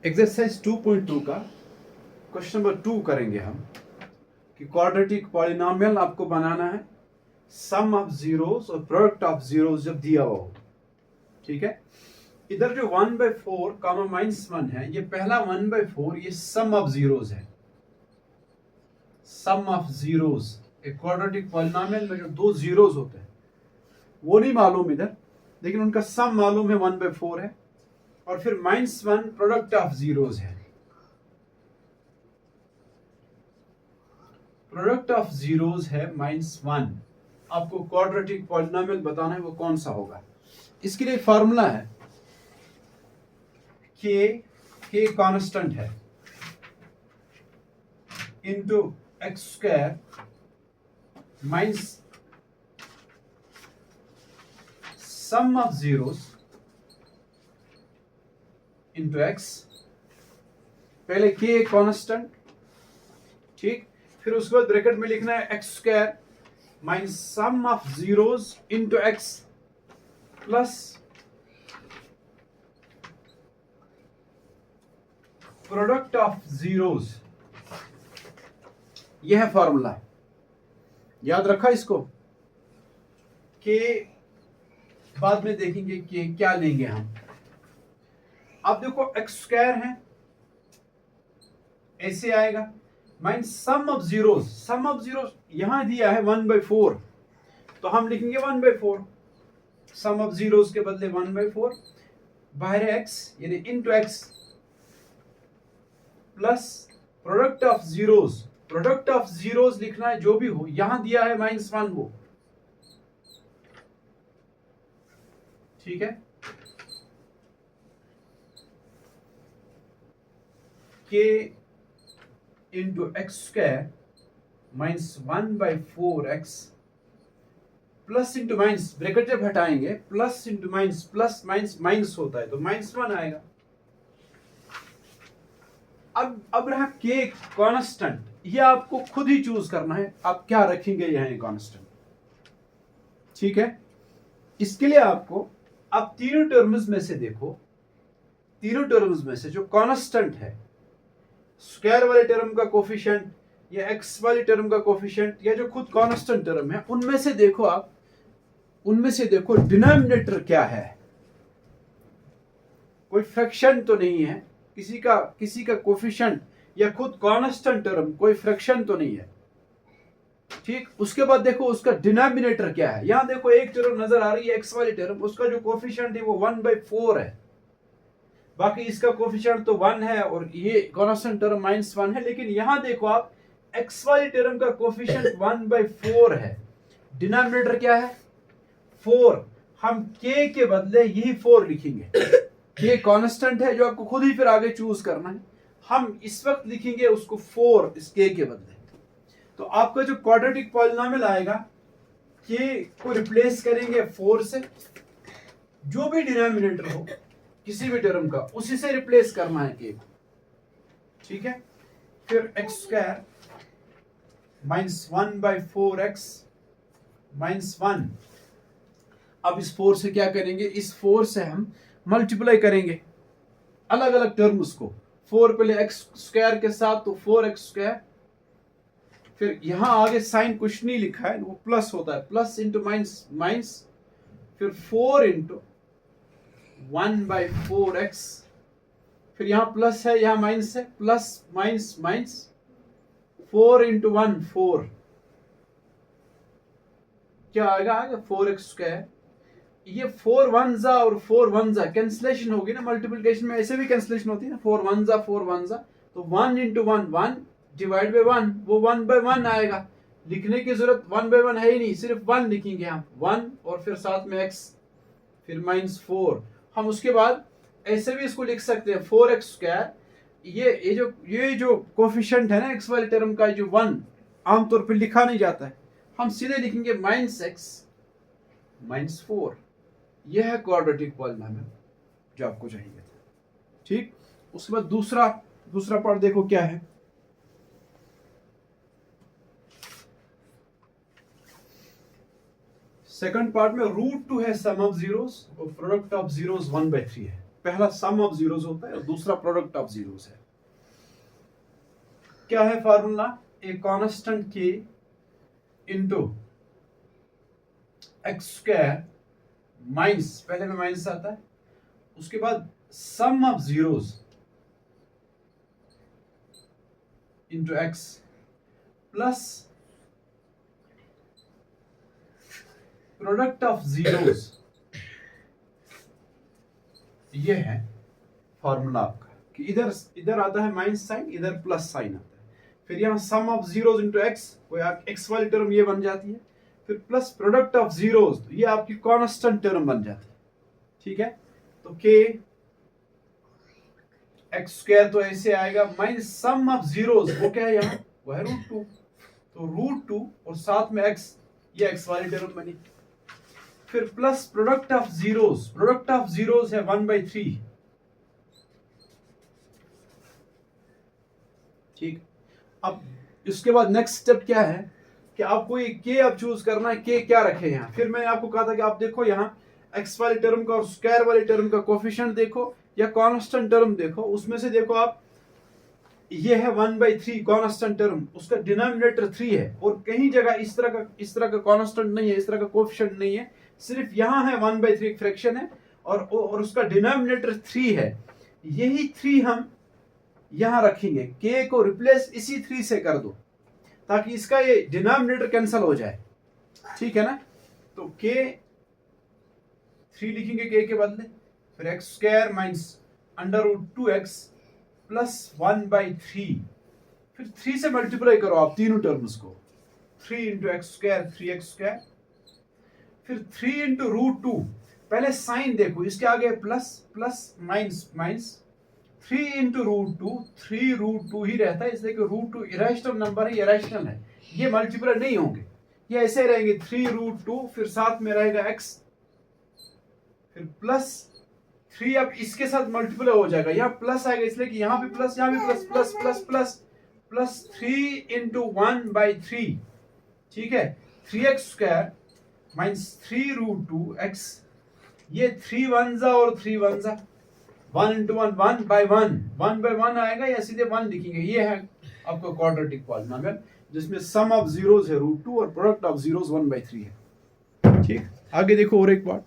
Exercise 2.2 का question number 2 करेंगे हम कि क्वाड्रेटिक पॉलिनोमियल आपको बनाना है, सम ऑफ जीरोस और प्रोडक्ट ऑफ जीरोस जब दिया हुआ हो। ठीक है, इधर जो 1/4 कामा -1 है, ये पहला 1/4 ये सम ऑफ जीरोस है। सम ऑफ जीरोस, एक क्वाड्रेटिक पॉलिनोमियल में जो दो जीरोस होते हैं वो नहीं मालूम इधर, लेकिन उनका सम मालूम है 1/4 है। और फिर -1 प्रोडक्ट ऑफ जीरोस है। प्रोडक्ट ऑफ जीरोस है -1। आपको क्वाड्रेटिक पॉलिनोमियल बताना है वो कौन सा होगा। इसके लिए फॉर्मूला है के कांस्टेंट है into x² minus sum of zeros into x। पहले के कांस्टेंट, ठीक, फिर उसके बाद ब्रैकेट में लिखना है x² minus sum of zeros into x plus product of zeros. यह है फॉर्मूला, याद रखा इसको। के बाद में देखेंगे कि क्या लेंगे हम। अब देखो x² है, ऐसे आएगा minus sum of zeros. Sum of zeros यहां दिया है 1/4, तो हम लिखेंगे 1/4। सम ऑफ जीरोस के बदले 1/4, बाहर है x यानी into x plus product of zeros. Product of zeros लिखना है जो भी हो, यहां दिया है -1 वो, ठीक है। के into x² minus 1/4x plus into minus, bracket जब हटाएंगे plus into minus, plus minus minus होता है तो -1 आएगा। अब रहा के कांस्टेंट, ये आपको खुद ही चूज करना है आप क्या रखेंगे यहां कांस्टेंट, ठीक है। इसके लिए आपको आप तीनों टर्म्स में से देखो, तीनों टर्म्स में से जो कांस्टेंट है, स्क्वायर वाले टर्म का कोफिशिएंट या एक्स वाली टर्म का कोफिशिएंट या जो खुद कांस्टेंट टर्म है, उनमें से देखो आप, उनमें से देखो डिनोमिनेटर क्या है। कोई फ्रैक्शन तो नहीं है, किसी का कोफिशिएंट या खुद कांस्टेंट टर्म कोई फ्रैक्शन तो नहीं है, ठीक। उसके बाद देखो उसका डिनोमिनेटर क्या है। यहां देखो एक टर्म नजर आ रही है एक्स वाली टर्म, उसका जो कोफिशिएंट है वो 1/4 है, बाकी इसका कोफिशिएंट तो 1 है और ये कांस्टेंट टर्म -1 है। लेकिन यहां देखो आप एक्स वाली टर्म का कोफिशिएंट 1/4 है, डिनोमिनेटर क्या है 4। हम के के बदले यही 4 लिखेंगे। ये कांस्टेंट है जो आपको खुद ही फिर आगे चूज करना है। हम इस वक्त लिखेंगे उसको 4 इस के बदले। तो आपका जो क्वाड्रेटिक पॉलिनोमियल आएगा, के को रिप्लेस करेंगे 4 से, जो भी डिनोमिनेटर हो किसी भी टर्म का उसी से रिप्लेस करना है के को, ठीक है। फिर x² माइनस 1/4x माइनस 1। अब इस 4 से क्या करेंगे, इस 4 से हम मल्टीप्लाई करेंगे अलग अलग टर्म्स को। 4 पहले x² के साथ तो 4x², फिर यहां आगे साइन कुछ नहीं लिखा है, वो प्लस होता है, प्लस इंटू माइनस माइनस, फिर 4 इंटू 1/4x, फिर यहां प्लस है यहां माइनस है, प्लस माइनस माइनस, 4 इंटू 1 4, क्या आएगा 4x²। ये 4 1 जा और 4 1 जा कैंसिलेशन होगी ना, मल्टीप्लिकेशन में ऐसे भी कैंसिलेशन होती है ना, 4 1 जा 4 1 जा, तो 1 इंटू 1 1 डिवाइड बाय 1, वो 1/1 आएगा। लिखने की जरूरत 1/1 है ही नहीं, सिर्फ 1 लिखेंगे हम, 1 और फिर साथ में x, फिर -4। हम उसके बाद ऐसे भी इसको लिख सकते हैं 4x²। ये जो कोफिशिएंट है ना एक्स वाले टर्म का, जो 1 आमतौर पर लिखा नहीं जाता है, हम सीधे लिखेंगे -x -4। यह है क्वाड्रेटिक पॉलिनोमियल जो आपको चाहिए था, ठीक। उसके बाद दूसरा पार्ट देखो क्या है। सेकंड पार्ट में √2 है सम ऑफ जीरोस और प्रोडक्ट ऑफ जीरोस 1/3 है। पहला सम ऑफ जीरोस होता है और दूसरा प्रोडक्ट ऑफ जीरोस है। क्या है फार्मूला? ए कांस्टेंट के इंटू एक्स स्क्वायर माइनस, पहले में माइनस आता है, उसके बाद sum of zeros into x plus product of zeros. ये है फॉर्मूला आपका कि इधर इधर आता है माइनस साइन, इधर प्लस साइन आता है, फिर यहाँ sum of zeros into x, कोई एक्स वाली टर्म ये बन जाती है, फिर प्लस प्रोडक्ट ऑफ जीरोस, तो ये आपकी कांस्टेंट टर्म बन जाती है। ठीक है, तो के एक्स स्क्वायर तो ऐसे आएगा माइनस सम ऑफ जीरोस, वो क्या है यहाँ, वो है √2, तो √2 और साथ में एक्स, ये एक्स वाली टर्म बनी, फिर plus product of zeros, product of zeros है 1/3। ठीक, अब इसके बाद नेक्स्ट स्टेप क्या है कि आपको ये के अब चूज करना है, के क्या रखे यहाँ। फिर मैंने आपको कहा था कि आप देखो यहाँ एक्स वाली टर्म का और स्क्वायर वाली टर्म का कोफिशिएंट देखो या कांस्टेंट टर्म देखो, उसमें से देखो आप, ये है 1/3 कांस्टेंट टर्म, उसका डिनोमिनेटर 3 है, और कहीं जगह इस तरह का कांस्टेंट नहीं है, इस तरह का कोफिशिएंट नहीं है, सिर्फ यहाँ है 1/3 फ्रैक्शन है और उसका डिनोमिनेटर 3 है। यही 3 हम यहां रखेंगे, के को रिप्लेस इसी 3 से कर दो ताकि इसका ये डिनोमिनेटर कैंसिल हो जाए। ठीक है ना, तो के 3 लिखेंगे के के बदले, फिर x square minus √2x plus 1/3, फिर 3 से मल्टीप्लाई करो आप तीनों टर्म्स को, 3 into x square 3x square, फिर 3 इंटू √2, पहले साइन देखो, इसके आगे plus plus minus minus, 3 into √2, 3 √2 ही रहता है, इसलिए कि √2 इरेशनल नंबर है, ये रैशनल है, ये मल्टीप्लाई नहीं होंगे, ये ऐसे रहेंगे 3 √2, फिर साथ में रहेगा x, फिर प्लस 3, अब इसके साथ मल्टीप्लाई हो जाएगा, यहाँ प्लस आएगा इसलिए कि यहाँ भी प्लस, यहाँ भी plus, plus plus plus plus 3 into 1/3। ठीक है, 3x स्क्वायर माइनस 3 √2x, ये 3 1 और 3 1, 1 इंटू 1 1/1, 1/1 आएगा या सीधे 1 लिखेंगे। ये है आपका क्वाड्रेटिक पॉलिनोमियल जिसमें सम ऑफ जीरोस है √2 और प्रोडक्ट ऑफ जीरोस 1/3 है। ठीक, आगे देखो और एक पार्ट,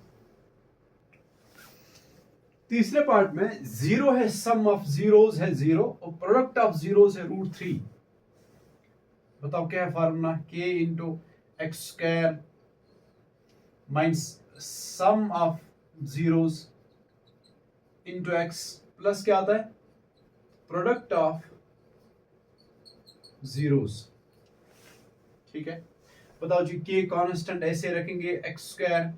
तीसरे पार्ट में 0 है, सम ऑफ जीरोस है 0 और प्रोडक्ट ऑफ जीरोस है √3। बताओ क्या है फार्मूला? के into x square minus sum of zeros into x plus क्या आता है, प्रोडक्ट ऑफ जीरोस। ठीक है, बताओ जी, के कांस्टेंट ऐसे रखेंगे, x square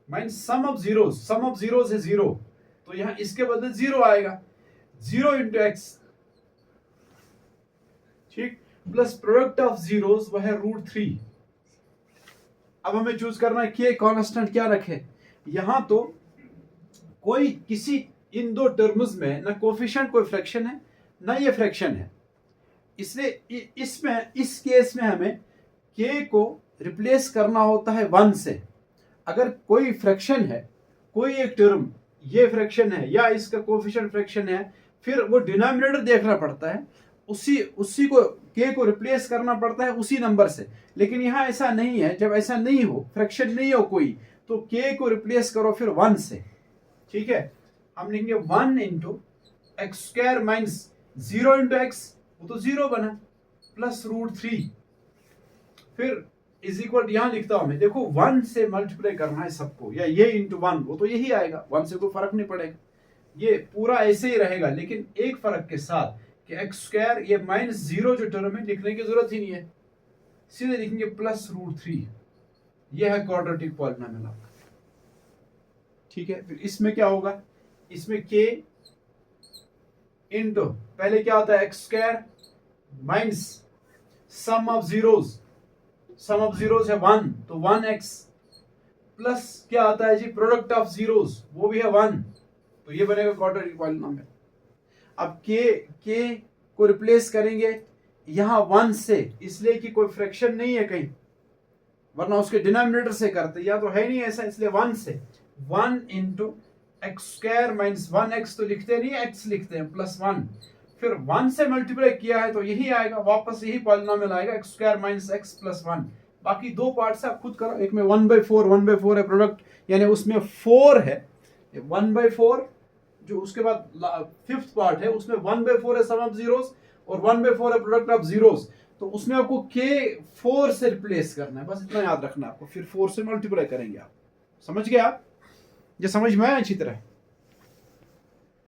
minus sum of zeros, sum of zeros है 0, तो यहां इसके बदले 0 आएगा, 0 इंटू एक्स, ठीक, प्लस प्रोडक्ट ऑफ जीरोस वह है √3। अब हमें चूज करना है के कांस्टेंट क्या रखे। यहां तो कोई किसी इन दो टर्म्स में ना कोफिशिएंट कोई फ्रैक्शन है ना ये फ्रैक्शन है, इसलिए इस केस में हमें के को रिप्लेस करना होता है 1 से। अगर कोई फ्रैक्शन है, कोई एक टर्म ये फ्रैक्शन है या इसका कोफिशिएंट फ्रैक्शन है, फिर वो डिनोमिनेटर देखना पड़ता है, उसी को के को रिप्लेस करना पड़ता है उसी नंबर से। लेकिन यहाँ ऐसा नहीं है, जब ऐसा नहीं हो, फ्रैक्शन नहीं हो कोई, तो के को रिप्लेस करो फिर 1 से। ठीक है, हम लिखेंगे 1 into x square minus 0 into x, वो तो 0 बना, प्लस √3, फिर इज इक्वल, यहां लिखता हूं मैं, देखो 1 से मल्टीप्लाई करना है सबको, या ये इंटू 1, वो तो यही आएगा, 1 से कोई फर्क नहीं पड़ेगा, ये पूरा ऐसे ही रहेगा, लेकिन एक फर्क के साथ कि एक्स स्क्वायर ये माइनस 0 जो टर्म है लिखने की जरूरत ही नहीं है, सीधे लिखेंगे प्लस √3। ये है क्वाड्रेटिक पॉलिनोमियल आपका। ठीक है, फिर इसमें क्या होगा, इसमें के इंटू पहले क्या होता है x square minus sum of zeros, sum of zeros है 1, तो 1x प्लस क्या आता है जी, प्रोडक्ट ऑफ जीरोस, वो भी है 1, तो ये बनेगा क्वाड्रेटिक पॉलिनोमियल। अब के को रिप्लेस करेंगे यहां 1 से, इसलिए कि कोई फ्रैक्शन नहीं है कहीं, वरना उसके डिनोमिनेटर से करते, या तो है नहीं ऐसा, इसलिए 1 से 1 into x square minus 1x तो लिखते नहीं, x लिखते हैं प्लस 1, फिर 1 से मल्टीप्लाई किया है तो यही आएगा, वापस यही पॉलिनोमियल आएगा x square minus x plus 1। बाकी दो पार्ट से आप खुद करो, एक में 1/4 है प्रोडक्ट, यानी उसमें 4 है, 1/4 जो उसके बाद फिफ्थ पार्ट है उसमें 1/4 है सम ऑफ जीरोस और 1/4 है प्रोडक्ट ऑफ जीरोस, तो उसमें आपको k 4 से रिप्लेस करना है, बस इतना याद रखना है आपको, फिर 4 से मल्टीप्लाई करेंगे आप। समझ गए आप? ये समझ में आया अच्छी तरह?